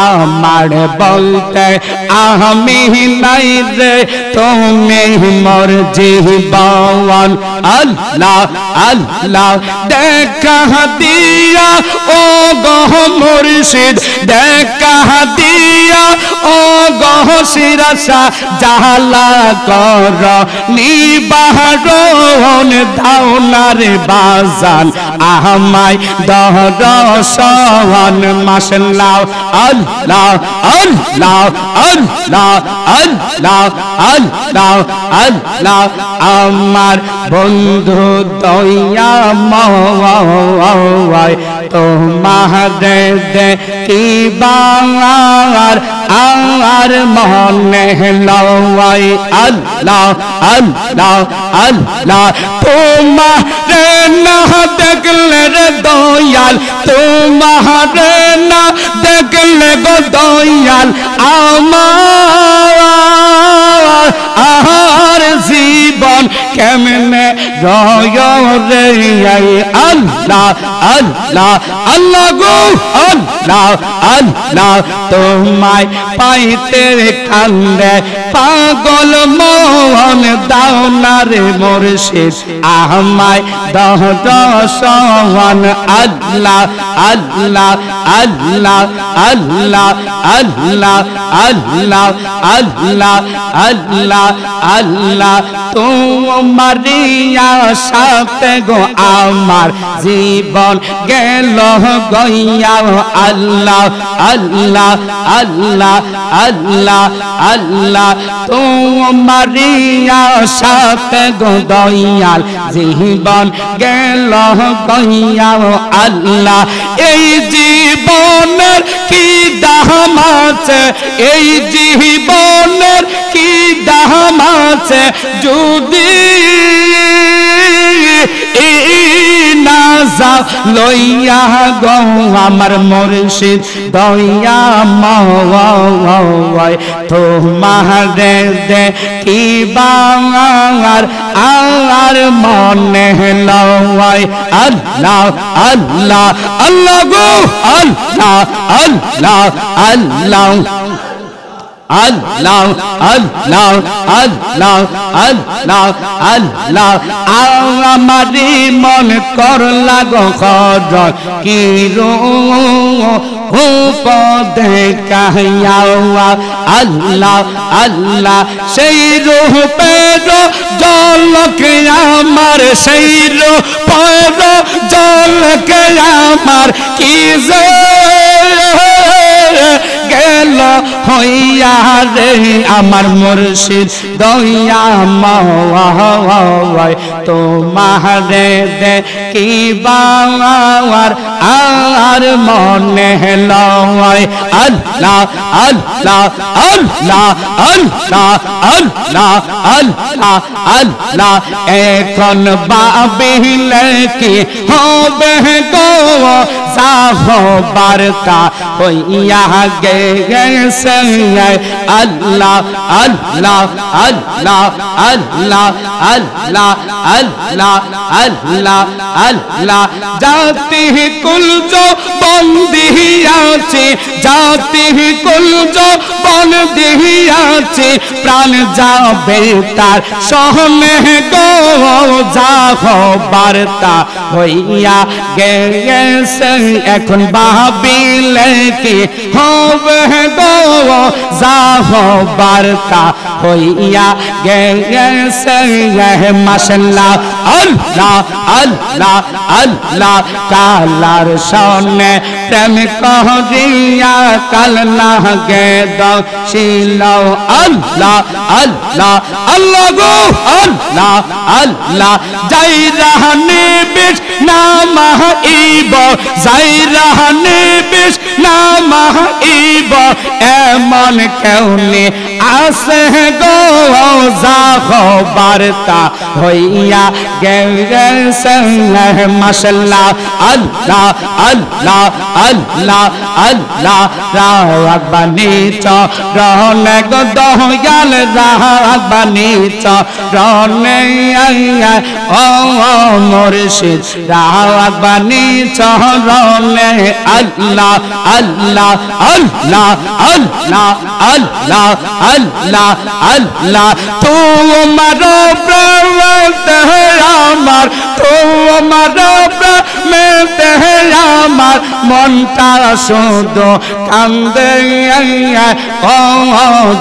আমার বলতে আমি নাই রে তুমি মোর জীবন আল্লাহ আল্লাহ দেখা দিয়া ও গো মুর্শিদ দেখা দিয়া ও গো শিরসা জালা কর নিবারণ দাওনার বাজান আমায় দরশন মাশাল্লাহ আল্লাহ আল্লাহ আল্লাহ আল্লাহ আল্লাহ আল্লাহ আমার বন্ধু দয়া মওয়ায় তোমারে দেখিবার আর মনে লওয়াই আল্লাহ আল্লাহ আল্লাহ তোমারে না দেখলে রে দয়াল তোমারে না দেখলে গো দয়াল আমার জীবন কেমনে রয় রে আল্লাহ আল্লাহ আল্লাহ গো আল্লাহ আল্লাহ তোমায় পাইতে কান্দে পাগল মন দাও না রে মুর্শিদ আমায় দরশন আল্লাহ আল্লাহ আল্লাহ আল্লাহ আল্লাহ আল্লাহ আল্লাহ আল্লাহ আল্লাহ তোমারি আশাতে গো আমার জীবন গেল গইয়া আল্লাহ আল্লাহ আল্লাহ আল্লাহ আল্লাহ তোমারি আশাতে গো দয়াল জীবন গেল গইয়া আল্লাহ এই জীবনের কি দাম আছে এই জীবনের কি দাম আছে যদি না যাও লইয়া গো আমার মুর্শিদ দয়া মওয়ায় তোমারে দেখিবার আর মনে লওয়ায় আল্লাহ আল্লাহ আল্লাহ গো আল্লাহ আল্লাহ আল্লাহ আল্লাহ আল্লাহ আল্লাহ আল্লাহ আল্লাহ আমারি মন করলা গো খর কি রূপ দেখাইয়া আল্লাহ আল্লাহ সেই রূপের জলকে আমার সেই রূপের জলকে আমার কি যে গেল হইয়া রে আমার মুর্শিদ দয়া মওয়ায় তোমারে দেখিবার আর মনে লওয়ায় আল্লাহ আল্লাহ আল্লাহ আল্লাহ আল্লাহ আল্লাহ আল্লাহ এখন ভাবিলে কি হবে গো যাহো বার্তা হইয়া গেছে আল্লাহ আল্লাহ আল্লাহ আল্লাহ আল্লাহ আল্লাহ আল্লাহ আল্লাহ জাতি কুলজ বন্দি আছে জাতি কুলজ বন্দি আছে প্রাণ যাবে তার সহনে গো যাহো বার্তা হইয়া গেছে এখন ভাবিলে কি হবে গো যাহো বার্তা হইয়া গেছে মাশাআল্লাহ আল্লাহ আল্লাহ আল্লাহ কালার সনে প্রেম করিয়া কাল না গে দাও শিলাও আল্লাহ আল্লাহ আল্লাহ গো আল্লাহ আল্লাহ যাই রাহনে বিশ নামা ইব যাই রাহনে বিশ নামা ইব এমন কেউ নেই আছে গো যাহো বার্তা হইয়া গেছে মাশাআল্লাহ আল্লাহ আল্লাহ আল্লাহ আল্লাহ রাব্বানি চরণে গো দয়াল রাব্বানি চরণে ও মুর্শিদ রাব্বানি চরণে আল্লাহ আল্লাহ আল্লাহ আল্লাহ আল্লাহ আল্লাহ আল্লাহ তোমার প্রেমেতে আমার তোমার প্রেমেতে আমার মনটা শুধু কান্দে ও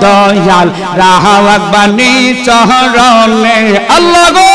দয়াল রাব্বানি চরণে আল্লাহ গো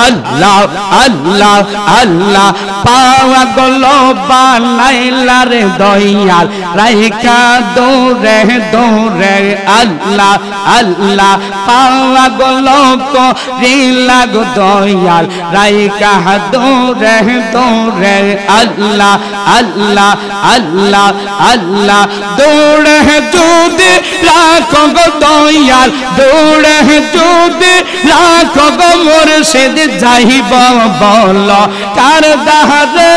আল্লাহ আল্লাহ আল্লাহ পাগল বানাইলা রে দয়াল রাইকা দৌড়ে দৌড়ে আল্লাহ আল্লাহ পাগল করিলা গো দয়াল রাইকা দৌড়ে দৌড়ে আল্লাহ আল্লাহ আল্লাহ আল্লাহ দৌড়ে যদি রাখো গো দয়াল দৌড়ে যদি রাখো গো মুর্শিদ যাইব বল কার দারে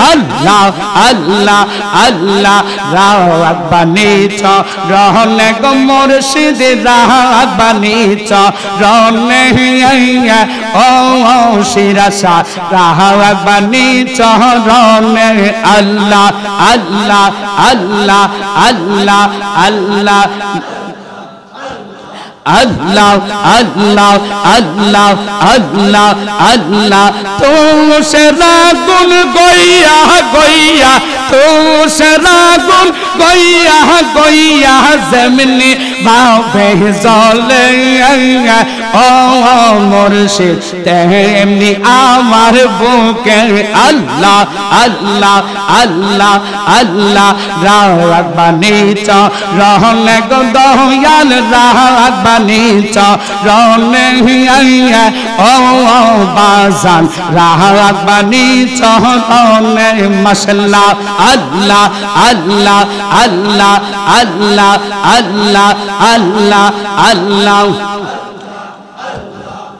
আল্লাহ আল্লাহ আল্লাহ রাব্বানি চরণে গো মুর্শিদ রাব্বানি চরণে ও শিরাসা রাব্বানি চরণে আল্লাহ আল্লাহ আল্লাহ আল্লাহ আল্লাহ আল্লাহ আল্লাহ আল্লাহ আল্লাহ আল্লাহ তুষরা গুন গইয়া গইয়া তুষরা গুন গইয়া গইয়া জমিনে ভাবে জলে ও মুর্শিদ তেমনি আমার বুকে আল্লাহ আল্লাহ আল্লাহ আল্লাহ রাব্বানি চরণে গো দয়াল রাব্বানি চরণে ও বাজান রাব্বানি চরণে মাশাআল্লাহ আল্লাহ আল্লাহ আল্লাহ আল্লাহ আল্লাহ আল্লাহ আল্লাহ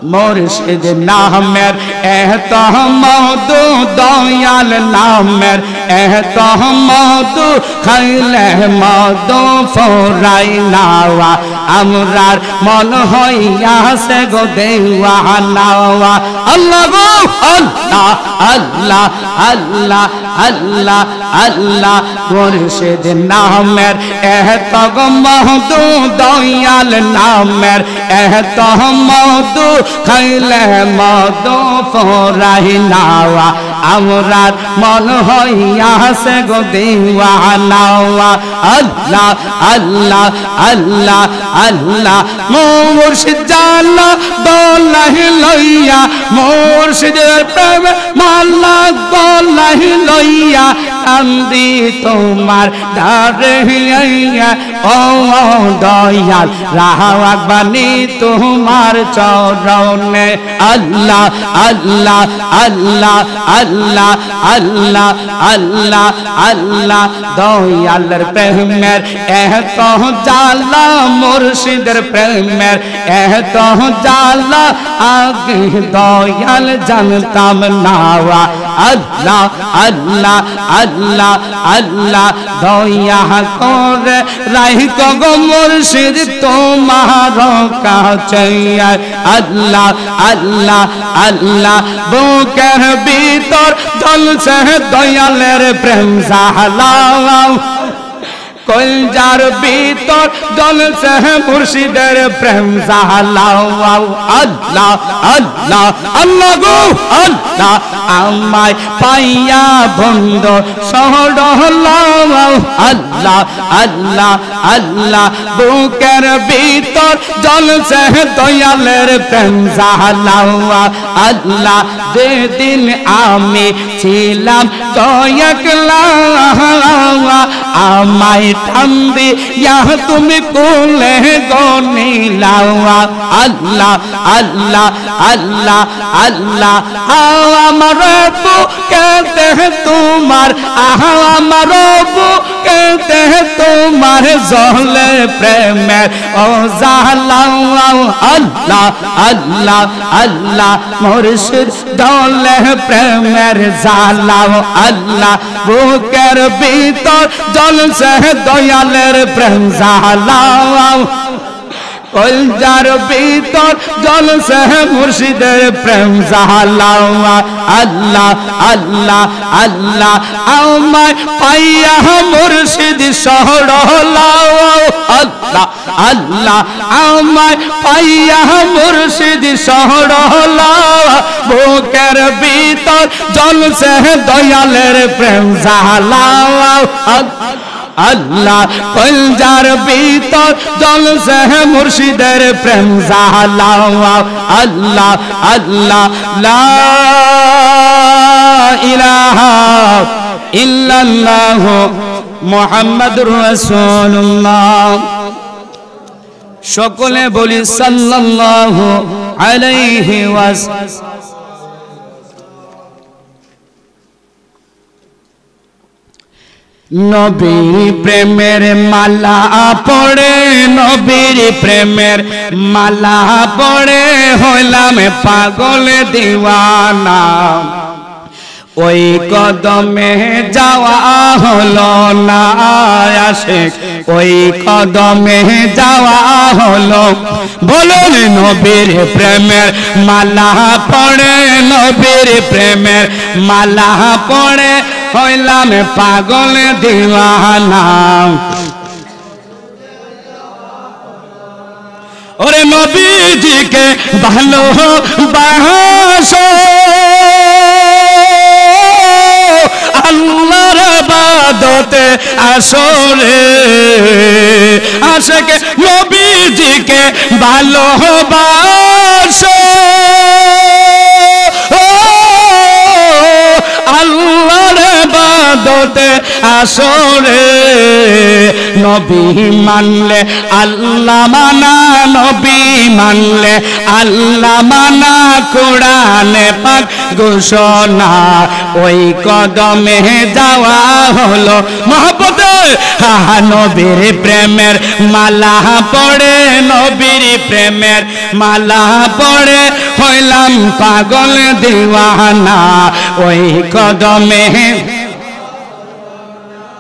মুর্শিদ নামের এত মধু দয়াল নামের এত মধু খাইলে মধু ফোরাই নাওয়া আমরার মন হইয়াছে গো দেওয়ানা আল্লাহ গো আল্লাহ আল্লাহ আল্লাহ আল্লাহ আল্লাহ মুর্শিদ নামের এত মধু দয়াল নামের এত মধু খাইলে মধু ফোরাই নাওয়া আমরার মন হইয়াছে গো দেওয়ানা আল্লাহ আল্লাহ আল্লাহ আল্লাহ মুর্শিদ জানা দোলাহি লইয়া মুর্শিদের প্রেমে মালা দোলাহি লইয়া কান্দি তোমার দারে ও দয়াল রাব্বানি তোমার চরণে আল্লাহ আল্লাহ আল্লাহ আল্লাহ আল্লাহ আল্লাহ আল্লাহ দয়ালের প্রেমের এত জালা মুর্শিদের প্রেমের এত জালা আগে দয়াল জানতাম না আল্লাহ আল্লাহ আল্লাহ আল্লাহ দয়া করে রাইক গো মুর্শিদ তোমার কাছে আল্লাহ আল্লাহ আল্লাহ বুকের ভিতর জ্বলছে দয়ালের প্রেম জালা কলজার ভিতর জ্বলছে মুর্শিদের প্রেম জালা আল্লাহ আল্লাহ আল্লাহ গো আল্লাহ আমায় পাইয়া বন্ধ শহর আল্লাহ আল্লাহ আল্লাহ বুকের ভিতর জ্বলছে দয়ালের প্রেম জালা আল্লাহ যেদিন আমি ছিলাম তো একলা আমায় ঠান্দি ইয়া তুমি কোলে গনিলাওয়া আল্লাহ আল্লাহ আল্লাহ আল্লাহ আমার বুকেতে তোমার আমার বুকেতে তোমার জলে প্রেমের ও জালা আল্লাহ আল্লাহ আল্লাহ মুর্শিদ দলে প্রেমের জালা আল্লাহ বুকের ভিতর জ্বলছে দয়ালের প্রেম জালা কলজার ভিতর জ্বলছে মুর্শিদের প্রেম জালা আল্লাহ আল্লাহ আল্লাহ আমায় পাইয়া মুর্শিদ সরলাও আল্লাহ আল্লাহ আমায় পাইয়া মুর্শিদ সরলাও বুকের ভিতর জ্বলছে দয়ালের প্রেম জালা আল্লাহ কলজার ভিতর জ্বলছে মুর্শিদের প্রেম জালা আল্লাহ আল্লাহ লা ইলাহা ইল্লাল্লাহ মুহাম্মাদুর রাসূলুল্লাহ। সকলে বলি সাল্লাল্লাহু আলাইহি ওয়াসাল্লাম। নবীর প্রেমের মালা পড়ে নবীর প্রেমের মালা পড়ে হইলাম পাগল দিওয়ানা ওই কদমে যাওয়া হলো না আশিক ওই কদমে যাওয়া হলো বলুন নবীর প্রেমের মালা পড়ে নবীর প্রেমের মালা পড়ে হইলাম পাগল দিওয়ানা ওরে নবীজিকে ভালোবাসো আল্লাহর ইবাদতে আসরে আশিক নবীজিকে ভালোবাসো আল্লাহর ইবাদতে আসরে নবী মানলে আল্লাহ মানা নবী মানলে আল্লাহ মানা কোরআনে পাক ঘোষণা ওই কদমে যাওয়া হলো মহব্বতে নবীর প্রেমের মালা পড়ে নবীর প্রেমের মালা পড়ে হইলাম পাগল দিওয়ানা ওই কদমে